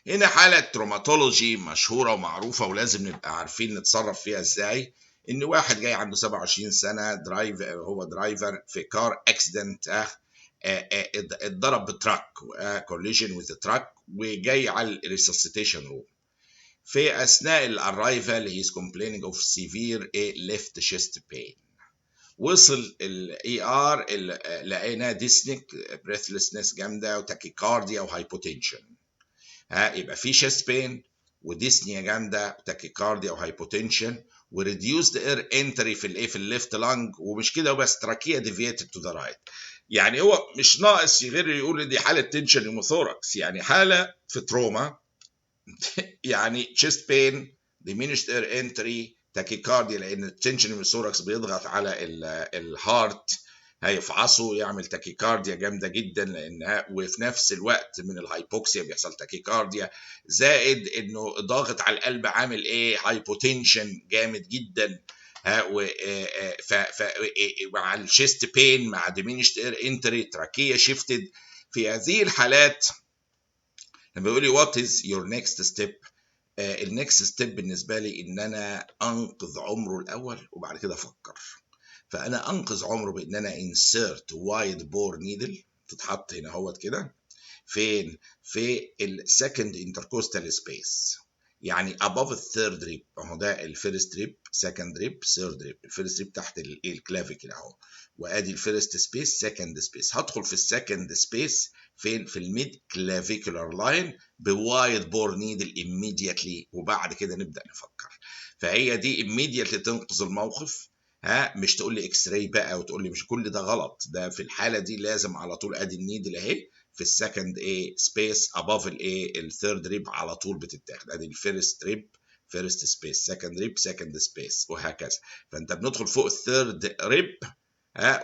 هنا حالة تروماتولوجي مشهورة ومعروفة ولازم نبقى عارفين نتصرف فيها ازاي. ان واحد جاي عنده 27 سنة هو درايفر في كار اكسيدنت، اتضرب بتراك، كوليجن وذ تراك، وجاي على الريسسيتيشن روم. في اثناء الارايفل هي is complaining of severe left chest pain. وصل الاي ار لقينا ديسنيك، بريثلسنس جامده وتاكيكارديا وهايبوتنشن. يبقى في شيست بين وديسنيا جامده وتاكيكارديا وهايبوتنشن وريديوسد اير انتري في الليفت لانج. ومش كده وبس، تراكيه ديفيتد تو ذا رايت. يعني هو مش ناقص غير يقول دي حاله تنشن هيموثوركس، يعني حاله في تروما يعني تشيست بين، diminished air entry، تاكيكارديا، لان التنشن هيموثوركس بيضغط على الهارت، هيفعصه يعمل تاكيكارديا جامده جدا، لانها وفي نفس الوقت من الهايبوكسيا بيحصل تاكيكارديا، زائد انه ضاغط على القلب عامل هايبوتنشن جامد جدا. مع الشيست بين مع diminished air entry تراكيه شيفتد. في هذه الحالات لما بيقول لي وات از يور نيكست ستيب، النكست ستيب بالنسبه لي ان انا انقذ عمره الاول وبعد كده افكر. فانا انقذ عمره بان انا انسيرت وايد بور نيدل، تتحط هنا اهوت كده فين؟ في السكند انتركوستال سبيس، يعني above الثيرد ريب. اهو ده الفيرست ريب، سكند ريب، ثيرد ريب. الفيرست ريب تحت الكلافيكل اهو، وادي الفيرست سبيس، سكند سبيس. هدخل في السكند سبيس فين؟ في الميد كلافيكولار لاين بوايد بور نيدل immediately، وبعد كده نبدا نفكر. فهي دي immediately تنقذ الموقف. مش تقول لي اكس راي بقى وتقول لي مش كل ده غلط. ده في الحاله دي لازم على طول ادي النيدل اهي في السكند سبيس اباف الثيرد ريب على طول بتتاخد. ادي الفيرست ريب، فيرست سبيس، سكند ريب، سكند سبيس، وهكذا. فانت بندخل فوق الثيرد ريب،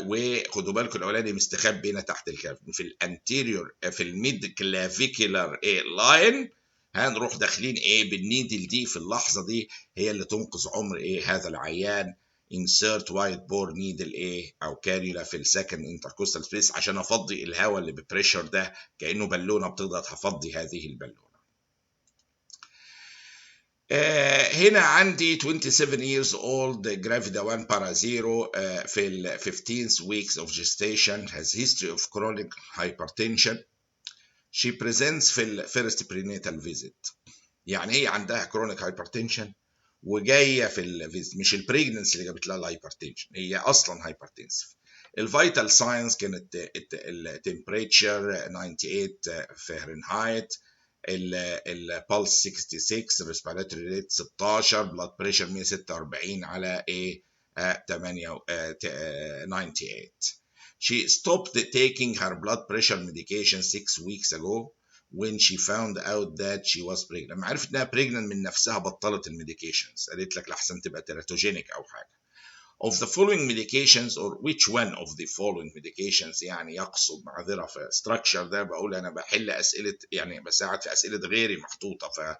وخدوا بالكم الاولاني مستخبي هنا تحت الكاف في الانتيريور في الميد كلافيكولار لاين. هنروح داخلين بالنيدل دي في اللحظه دي، هي اللي تنقذ عمر هذا العيان. insert wide bore needle او كانيولا في السكند انتركوستال سبيس عشان افضي الهواء اللي ببريشر ده، كانه بالونه بتضغط، هفضي هذه البالونه. هنا عندي 27 years old gravida 1 para 0 في ال 15 weeks of gestation, has history of chronic hypertension. She presents في ال first prenatal visit. يعني هي عندها chronic hypertension وجايه في الفيزيت، مش البريجننسي اللي جابت لها الهايبرتنشن، هي اصلا هايبرتنسف. الفيتال ساينس كانت التمبريتشر 98 فahrenheit، البلس 66، الريسبيراتوري ريت 16، بلاد بريشر 146 على 98. She stopped taking her blood pressure medication 6 weeks ago when she found out that she was pregnant. لما عرفت انها pregnant من نفسها بطلت الميديكيشنز، قالت لك لحسن تبقى تيراتوجينيك او حاجه. of the following medications or which one of the following medications، يعني يقصد معذره في structure ده بقول انا بحل اسئله، يعني بساعد في اسئله غيري محطوطه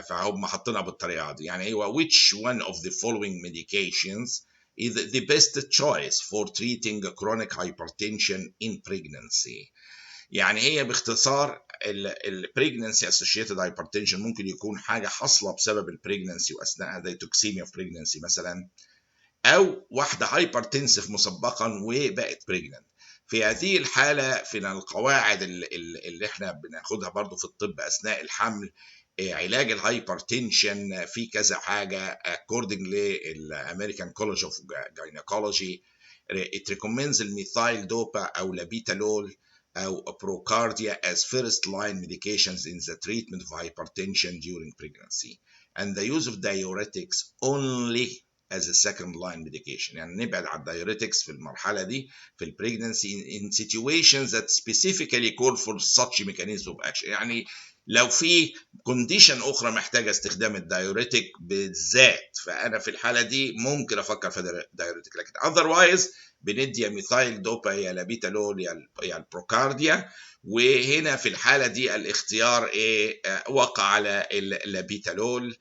فهم حاطينها بالطريقه دي. يعني ايوه which one of the following medications is the best choice for treating chronic hypertension in pregnancy. يعني هي باختصار البريجننسي اسوشيتد هايبرتنشن ممكن يكون حاجه حاصله بسبب البريجننسي واثناءها زي توكسيميا في بريجننسي مثلا، او واحده هايبرتنسف مسبقا وبقت بريجننت. في هذه الحاله في القواعد اللي احنا بناخدها برضو في الطب اثناء الحمل، علاج الهايبرتنشن في كذا حاجه according للامريكان كولج اوف جاينيكولوجي. it recommends الميثايل دوبا او لابيتالول أو بروكارديا as first line medications in the treatment of hypertension during pregnancy, and the use of diuretics only as a second line medication. يعني نبعد عن الدايوريتكس في المرحلة دي في البريجننسي in situations that specifically call for such mechanism of action. يعني لو في كونديشن أخرى محتاجة استخدام الدايوريتك بالذات، فأنا في الحالة دي ممكن أفكر في دايوريتك، لكن otherwise بندي ميثايل دوبا يا لابيتالول يا البروكارديا. وهنا في الحالة دي الاختيار وقع على اللابيتالول.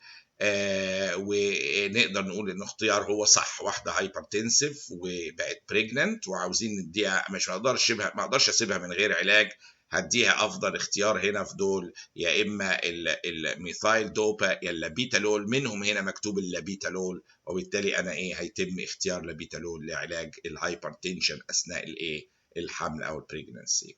ونقدر نقول ان اختيار هو صح. واحده هايبرتنسيف وبقت بريجننت وعاوزين نديها، مش ما اقدرش اسيبها من غير علاج هديها افضل اختيار هنا في دول، يا اما الميثايل دوبا يا اللابيتالول، منهم هنا مكتوب اللابيتالول، وبالتالي انا هيتم اختيار لابيتالول لعلاج الهايبرتنشن اثناء الحمل او البريجننسي.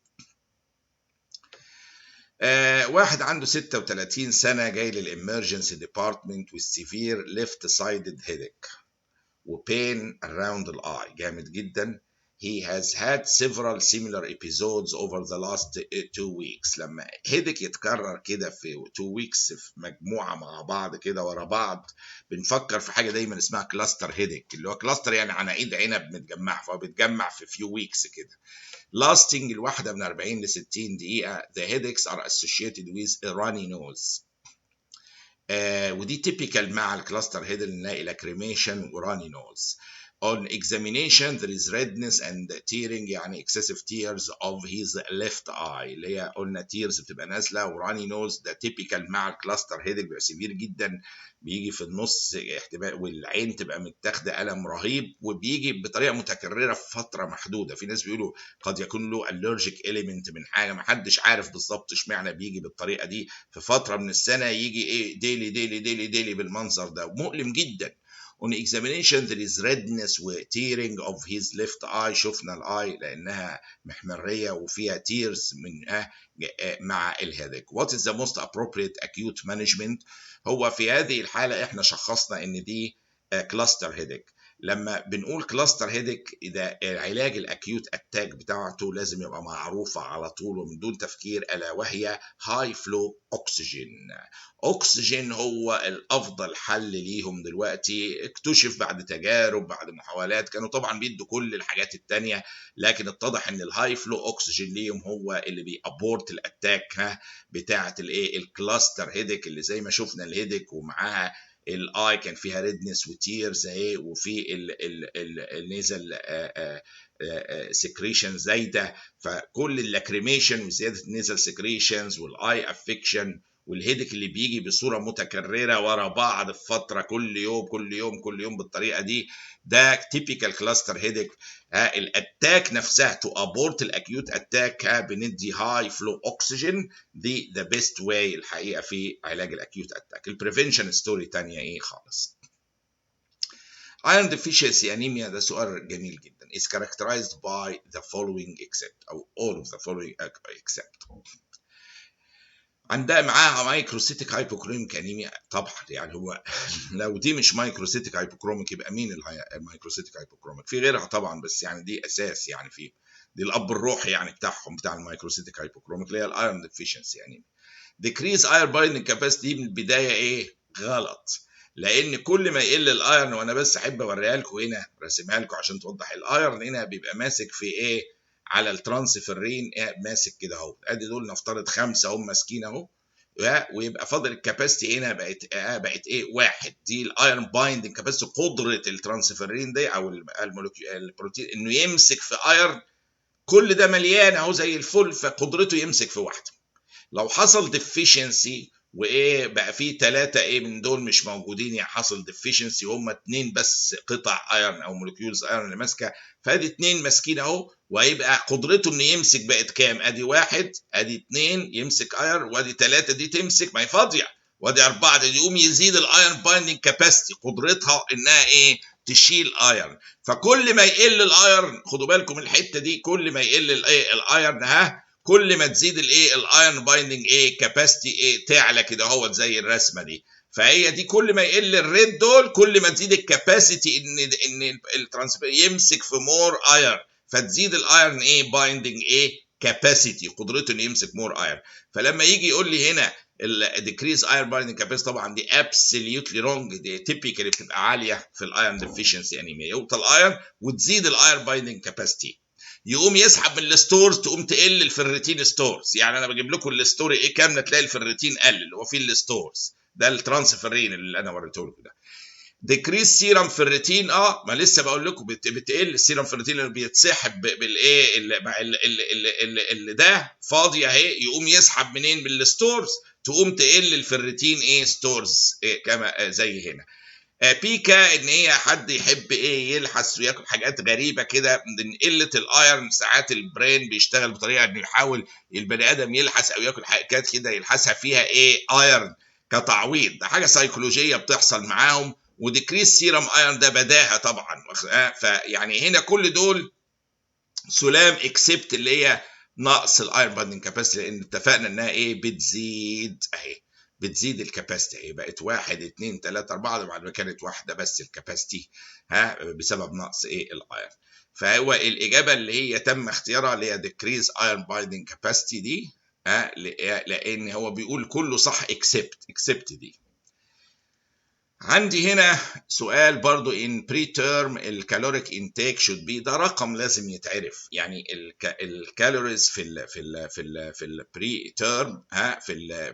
واحد عنده 36 سنة جاي للإمرجنسي ديبارتمنت والسيفير ليفت سايدد هيديك وبين around the eye جامد جدا. He has had several similar episodes over the last 2 weeks. لما هيدك يتكرر كده في 2 weeks في مجموعة مع بعض كده ورا بعض، بنفكر في حاجة دايما اسمها كلاستر هيدك، اللي هو كلاستر يعني عناقيد عنب متجمعة، فبتجمع في few weeks كده. lasting الواحدة من 40 ل 60 دقيقة. The headaches are associated with a runny nose. ودي typical مع الكلاستر هيد اللي نلاقي lacrimation و runny nose. On examination there is redness and tearing، يعني excessive tears of his left eye، اللي هي قلنا tears بتبقى نازلة، و runny nose ده typical مع الكلاستر هيد بيبقى سيفير جدا، بيجي في النص احتمال، والعين تبقى متاخده الم رهيب، وبيجي بطريقه متكرره في فتره محدوده. في ناس بيقولوا قد يكون له allergic element من حاجه، ما حدش عارف بالظبط اشمعنى بيجي بالطريقه دي في فتره من السنه، يجي ديلي ديلي ديلي ديلي بالمنظر ده، ومؤلم جدا. On examination there is redness و tearing of his left eye. شفنا الاي لانها محمريه وفيها tears من مع الهيدك. What is the most appropriate acute management؟ هو في هذه الحالة احنا شخصنا ان دي كلاستر هيدك. لما بنقول كلاستر هيدك، ده العلاج الاكيوت اتاك بتاعته لازم يبقى معروفة على طول ومن دون تفكير، الا وهي هاي فلو اكسجين. اكسجين هو الافضل حل ليهم دلوقتي، اكتشف بعد تجارب بعد محاولات، كانوا طبعا بيدوا كل الحاجات التانية، لكن اتضح ان الهاي فلو اكسجين ليهم هو اللي بيابورت الاتاك بتاعه الكلاستر هيدك، اللي زي ما شفنا الهيدك ومعاها الاي كان فيها ريدنس وتيرز اهي، وفي النيزل سكريشن زايده، فكل اللاكريميشن وزياده النيزل سكريشنز والاي افكشن والهيدك اللي بيجي بصوره متكرره ورا بعض في فتره كل يوم كل يوم كل يوم بالطريقه دي، ده تيبيكال كلاستر هيدك. الاتاك نفسها تو ابورت الاكيوت اتاك بندي هاي فلو اكسجين، دي ذا بيست واي الحقيقه في علاج الاكيوت اتاك. البريفنشن ستوري ثانيه خالص. Iron deficiency anemia ده سؤال جميل جدا. is characterized by the following except او all of the following except. عندها معاها مايكروسيتيك هايبوكروميك انيميا طبعا، يعني هو لو دي مش مايكروسيتيك هايبوكروميك يبقى مين المايكروسيتيك هايبوكروميك؟ في غيرها طبعا، بس يعني دي اساس، يعني في دي الاب الروحي يعني بتاعهم بتاع المايكروسيتيك هايبوكروميك اللي هي الايرون ديفيشنسي. يعني ديكريز ايرون بايندنج كاباسيتي من البدايه غلط، لان كل ما يقل الايرون، وانا بس احب اوريها لكم هنا راسمها لكم عشان توضح، الايرون هنا بيبقى ماسك في على الترانسفيرين ماسك كده اهو، ادي دول نفترض 5 هم ماسكين اهو، ويبقى فاضل الكاباسيتي هنا بقت واحد، دي الايرون بايندنج كاباسيتي، قدره الترانسفيرين ده او البروتين انه يمسك في ايرون، كل ده مليان اهو زي الفل، فقدرته يمسك في واحده. لو حصل ديفيشنسي بقى في 3 من دول مش موجودين، يعني حصل ديفيشنسي هم 2 بس قطع ايرون او مولكيولز ايرون اللي ماسكه، فادي 2 ماسكين اهو، وهيبقى قدرته انه يمسك بقت كام؟ ادي 1 ادي 2 يمسك ايرون، وادي 3 دي تمسك، ما هي فاضيه، وادي 4 دي يقوم يزيد الايرون بايندنج كاباسيتي، قدرتها انها تشيل ايرون. فكل ما يقل الايرون، خدوا بالكم الحته دي، كل ما يقل الايرون كل ما تزيد الايرون بايندنج كاباسيتي تعلى كده اهو زي الرسمه دي. فهي دي كل ما يقل الريد دول كل ما تزيد الكاباسيتي ان الترانسفير يمسك في مور ايرون، فتزيد الايرون بايندنج كاباسيتي، قدرته انه يمسك مور ايرون. فلما يجي يقول لي هنا الديكريز ايرون بايندنج كاباسيتي، طبعا دي ابسوليوتلي رونج، دي تيبيكالي بتبقى عاليه في الايرون ديفيشنسي انيميا، يوطى الايرون وتزيد الايرون بايندنج كاباسيتي، يقوم يسحب من الستورز، تقوم تقل الفريتين ستورز. يعني انا بجيب لكم الستوري كامله، تلاقي الفريتين قل اللي هو فيه الستورز، ده الترانسفيرين اللي انا وريته لكم ده. ديكريس سيرم فيريتين، ما لسه بقول لكم بتقل السيرم فيريتين اللي بيتسحب بالايه اللي ده فاضي اهي، يقوم يسحب منين؟ من الستورز، تقوم تقل الفيريتين ستورز كما زي هنا. بيكا ان هي حد يحب ايه يلحس وياكل حاجات غريبه كده من قله الايرن. ساعات البرين بيشتغل بطريقه انه يحاول البني ادم يلحس او ياكل حاجات كده يلحسها فيها ايه ايرن كتعويض. ده حاجه سيكولوجيه بتحصل معاهم. وديكريس سيرم ايرن ده بداهه طبعا. فيعني هنا كل دول سلام اكسبت اللي هي نقص الايرون باندنج كاباسيتي، لان اتفقنا انها ايه بتزيد اهي، بتزيد الكاباسيتي اهي، بقت 1 2 3 4 بعد ما كانت واحده بس الكاباسيتي بسبب نقص ايه الايرون. فهو الاجابه اللي هي تم اختيارها اللي هي ديكريز ايرون بايندنج كاباسيتي دي لان هو بيقول كله صح اكسبت دي. عندي هنا سؤال برضو in preterm الكالوريك intake should be، ده رقم لازم يتعرف. يعني الكالوريز في البري تيرم في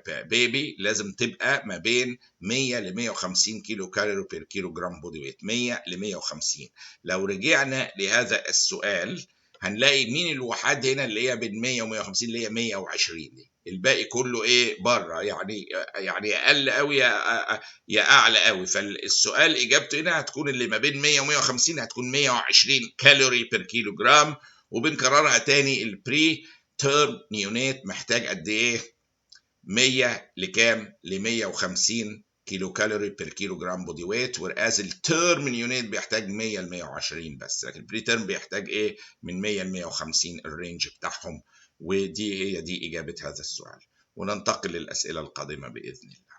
البيبي لازم تبقى ما بين 100 ل 150 كيلو كالوري بير كيلو جرام بودي ويت، 100 ل 150. لو رجعنا لهذا السؤال هنلاقي مين الوحدات هنا اللي هي بين 100 و 150 اللي هي 120 دي، الباقي كله ايه بره، يعني اقل قوي يا اعلى قوي. فالسؤال اجابته هنا هتكون اللي ما بين 100 و 150 هتكون 120 كالوري بير كيلو جرام. وبنكررها تاني، البري تيرم نيونيت محتاج قد ايه؟ 100 لكام؟ ل 150 كيلو كالوري بير كيلو جرام بودي ويت. ورقاز التيرم نيونيت بيحتاج 100 ل 120 بس، لكن البري تيرم بيحتاج ايه؟ من 100 ل 150 الرينج بتاعهم. ودي هي دي اجابه هذا السؤال. وننتقل للاسئله القادمه باذن الله.